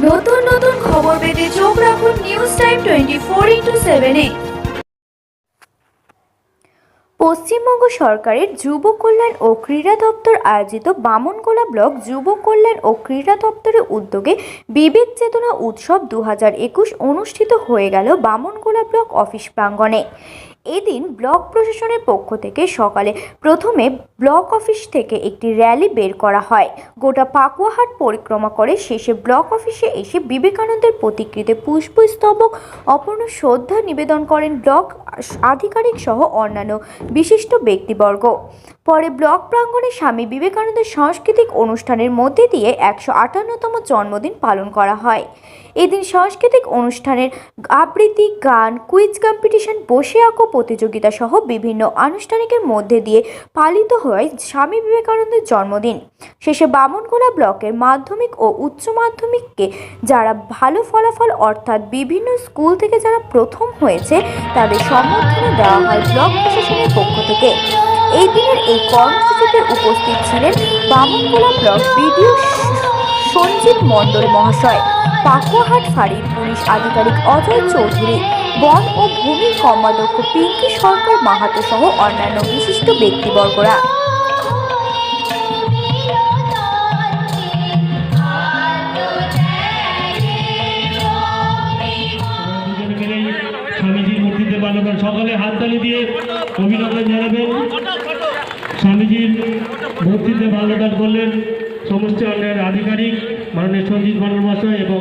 নতুন নতুন খবর পেতে চোখ রাখুন নিউজ টাইম 24x7-এ। পশ্চিমবঙ্গ সরকারের যুব কল্যাণ ও ক্রীড়া দপ্তর আয়োজিত বামনগোলা ব্লক যুব কল্যাণ ও ক্রীড়া দপ্তরের উদ্যোগে বিবেক চেতনা উৎসব 2021 অনুষ্ঠিত হয়ে গেল বামনগোলা ব্লক অফিস প্রাঙ্গণে। এদিন ব্লক প্রশাসনের পক্ষ থেকে সকালে প্রথমে ব্লক অফিস থেকে একটি র্যালি বের করা হয়। গোটা পাকুয়াহাট পরিক্রমা করে শেষে ব্লক অফিসে এসে বিবেকানন্দের প্রতিকৃতিতে পুষ্পস্তবক অপূর্ণ শ্রদ্ধা নিবেদন করেন ব্লক আধিকারিক সহ অন্যান্য বিশিষ্ট ব্যক্তিবর্গ। পরে ব্লক প্রাঙ্গণে স্বামী বিবেকানন্দের সাংস্কৃতিক অনুষ্ঠানের মধ্যে দিয়ে 158তম জন্মদিন পালন করা হয়। এদিন সাংস্কৃতিক অনুষ্ঠানের আবৃত্তি, গান, কুইজ কম্পিটিশন, বসে আঁকো প্রতিযোগিতা সহ বিভিন্ন আনুষ্ঠানিকের মধ্যে দিয়ে পালিত হয় স্বামী বিবেকানন্দের জন্মদিন। শেষে বামনগোলা ব্লকের মাধ্যমিক ও উচ্চ মাধ্যমিককে যারা ভালো ফলাফল অর্থাৎ বিভিন্ন স্কুল থেকে যারা প্রথম হয়েছে তাদের সম্বর্ধনা দেওয়া হয় ব্লক প্রশাসনের পক্ষ থেকে। এই দিনের এই কর্মসূচিতে উপস্থিত ছিলেন বামনগোলা ব্লক বিডিও সঞ্জিত মণ্ডল মহাশয়, পাকুয়াহাট ফাঁড়ির পুলিশ আধিকারিক অজয় চৌধুরী, বন ও ভূমি কর্মাধ্যক্ষ পিঙ্কি সরকার মাহাতো সহ অন্যান্য বিশিষ্ট ব্যক্তিবর্গরা। স্বামীজির মূর্তিতে মানবেন, সকলে হাততালি দিয়ে অভিনন্দন জানাবেন। স্বামীজির মূর্তিতে মাল্যদান করলেন সমস্ত অন্যান্য আধিকারিক মাননীয় সঞ্জিত মণ্ডল মহাশয় এবং